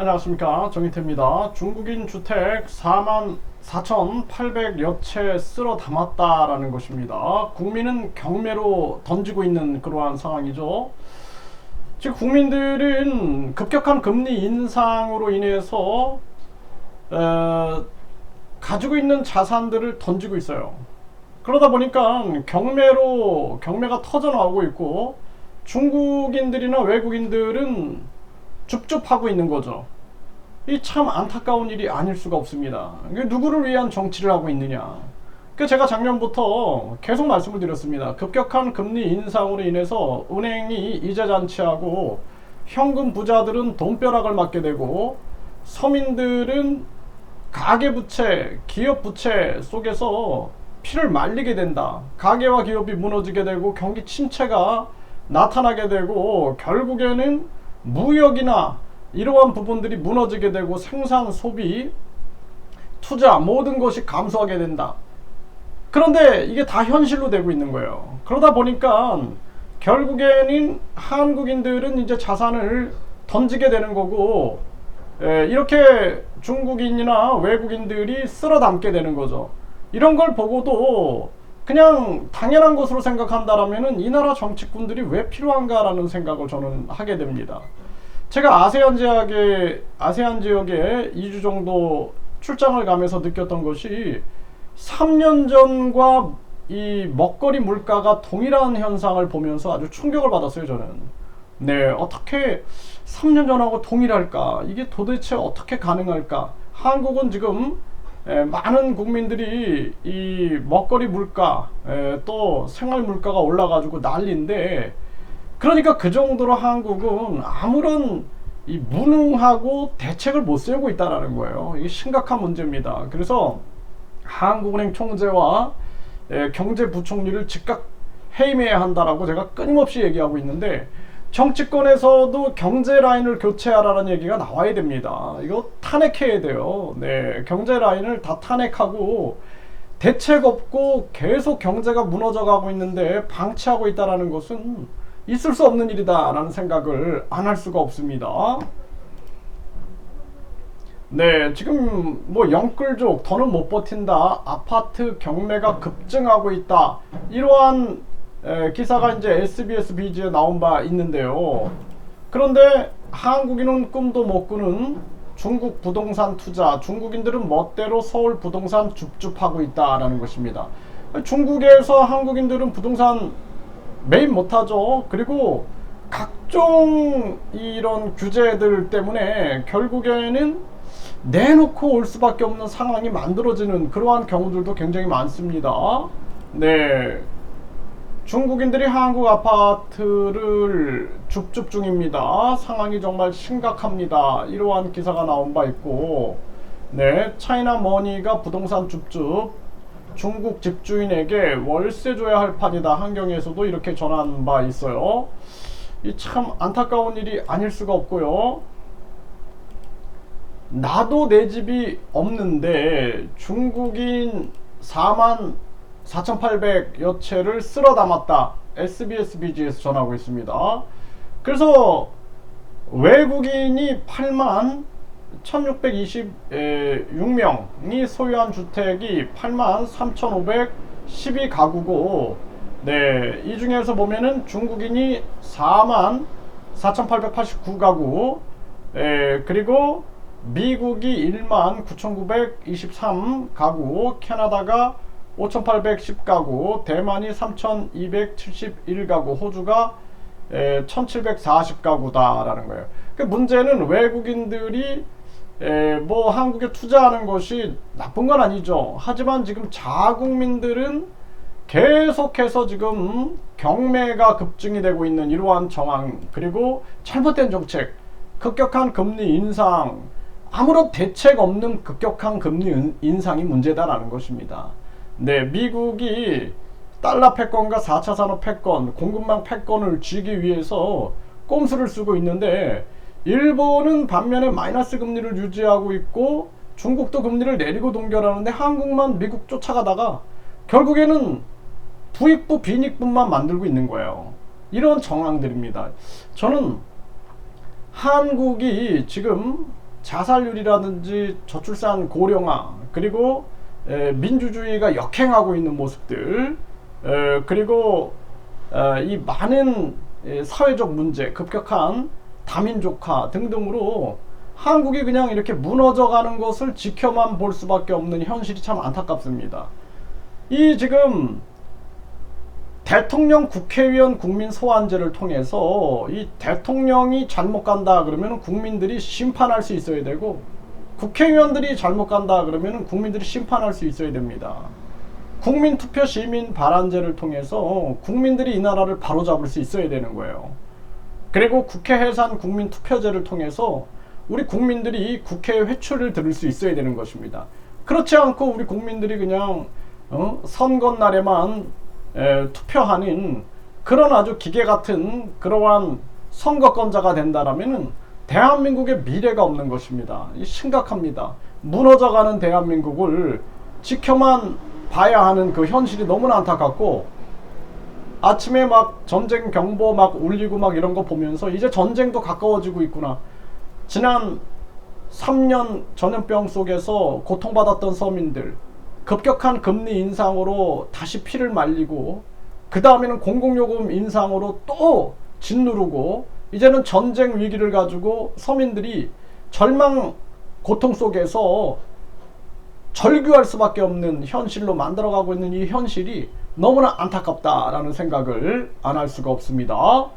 안녕하십니까, 정희태입니다. 중국인 주택 44,800여 채 쓸어 담았다라는 것입니다. 국민은 경매로 던지고 있는 그러한 상황이죠. 즉 국민들은 급격한 금리 인상으로 인해서 가지고 있는 자산들을 던지고 있어요. 그러다 보니까 경매가 터져 나오고 있고, 중국인들이나 외국인들은 줍줍하고 있는 거죠. 이 참 안타까운 일이 아닐 수가 없습니다. 누구를 위한 정치를 하고 있느냐. 제가 작년부터 계속 말씀을 드렸습니다. 급격한 금리 인상으로 인해서 은행이 이자 잔치하고, 현금 부자들은 돈벼락을 맞게 되고, 서민들은 가계부채, 기업부채 속에서 피를 말리게 된다. 가계와 기업이 무너지게 되고 경기 침체가 나타나게 되고, 결국에는 무역이나 이러한 부분들이 무너지게 되고 생산, 소비, 투자 모든 것이 감소하게 된다. 그런데 이게 다 현실로 되고 있는 거예요. 그러다 보니까 결국에는 한국인들은 이제 자산을 던지게 되는 거고, 이렇게 중국인이나 외국인들이 쓸어 담게 되는 거죠. 이런 걸 보고도 그냥 당연한 것으로 생각한다라면은 이 나라 정치꾼들이 왜 필요한가라는 생각을 저는 하게 됩니다. 제가 아세안 지역에 2주 정도 출장을 가면서 느꼈던 것이, 3년 전과 이 먹거리 물가가 동일한 현상을 보면서 아주 충격을 받았어요, 저는. 네, 어떻게 3년 전하고 동일할까? 이게 도대체 어떻게 가능할까? 한국은 지금 많은 국민들이 이 먹거리 물가, 또 생활 물가가 올라가지고 난리인데, 그러니까 그 정도로 한국은 아무런 이 무능하고 대책을 못 세우고 있다는 거예요. 이게 심각한 문제입니다. 그래서 한국은행 총재와 경제부총리를 즉각 해임해야 한다라고 제가 끊임없이 얘기하고 있는데, 정치권에서도 경제 라인을 교체하라는 얘기가 나와야 됩니다. 이거 탄핵해야 돼요. 네, 경제 라인을 다 탄핵하고, 대책 없고 계속 경제가 무너져 가고 있는데 방치하고 있다는 것은 있을 수 없는 일이다 라는 생각을 안 할 수가 없습니다. 네, 지금 뭐 영끌족 더는 못 버틴다, 아파트 경매가 급증하고 있다, 이러한 기사가 이제 SBS 비즈에 나온 바 있는데요. 그런데 한국인은 꿈도 못 꾸는 중국 부동산 투자, 중국인들은 멋대로 서울 부동산 줍줍하고 있다라는 것입니다. 중국에서 한국인들은 부동산 매입 못하죠. 그리고 각종 이런 규제들 때문에 결국에는 내놓고 올 수밖에 없는 상황이 만들어지는 그러한 경우들도 굉장히 많습니다. 네, 중국인들이 한국 아파트를 줍줍 중입니다. 상황이 정말 심각합니다. 이러한 기사가 나온 바 있고, 네, 차이나 머니가 부동산 줍줍, 중국 집주인에게 월세 줘야 할 판이다. 한경에서도 이렇게 전한 바 있어요. 이 참 안타까운 일이 아닐 수가 없고요. 나도 내 집이 없는데 중국인 44,800여 채를 쓸어 담았다. SBS BG에서 전하고 있습니다. 그래서 외국인이 81,626명이 소유한 주택이 83,512가구고, 네, 이 중에서 보면은 중국인이 44,889가구, 그리고 미국이 19,923가구, 캐나다가 5,810가구, 대만이 3,271가구, 호주가 1,740가구다라는 거예요. 그 문제는 외국인들이 뭐 한국에 투자하는 것이 나쁜 건 아니죠. 하지만 지금 자국민들은 계속해서 지금 경매가 급증이 되고 있는 이러한 정황, 그리고 잘못된 정책, 급격한 금리 인상, 아무런 대책 없는 급격한 금리 인상이 문제다라는 것입니다. 네, 미국이 달러 패권과 4차 산업 패권, 공급망 패권을 쥐기 위해서 꼼수를 쓰고 있는데, 일본은 반면에 마이너스 금리를 유지하고 있고, 중국도 금리를 내리고 동결하는데 한국만 미국 쫓아가다가 결국에는 부익부 빈익분만 만들고 있는 거예요. 이런 정황들입니다. 저는 한국이 지금 자살률이라든지 저출산 고령화, 그리고 민주주의가 역행하고 있는 모습들, 그리고 이 많은 사회적 문제, 급격한 다민족화 등등으로 한국이 그냥 이렇게 무너져가는 것을 지켜만 볼 수밖에 없는 현실이 참 안타깝습니다. 이 지금 대통령, 국회의원, 국민 소환제를 통해서 이 대통령이 잘못 간다 그러면 국민들이 심판할 수 있어야 되고, 국회의원들이 잘못 간다 그러면 국민들이 심판할 수 있어야 됩니다. 국민투표 시민 발안제를 통해서 국민들이 이 나라를 바로잡을 수 있어야 되는 거예요. 그리고 국회 해산 국민투표제를 통해서 우리 국민들이 국회에 회초리를 들을 수 있어야 되는 것입니다. 그렇지 않고 우리 국민들이 그냥 선거날에만 투표하는 그런 아주 기계 같은 그러한 선거권자가 된다라면은 대한민국의 미래가 없는 것입니다. 심각합니다. 무너져가는 대한민국을 지켜만 봐야 하는 그 현실이 너무나 안타깝고, 아침에 막 전쟁 경보 막 울리고 막 이런 거 보면서 이제 전쟁도 가까워지고 있구나. 지난 3년 전염병 속에서 고통받았던 서민들, 급격한 금리 인상으로 다시 피를 말리고, 그 다음에는 공공요금 인상으로 또 짓누르고, 이제는 전쟁 위기를 가지고 서민들이 절망 고통 속에서 절규할 수밖에 없는 현실로 만들어가고 있는 이 현실이 너무나 안타깝다라는 생각을 안 할 수가 없습니다.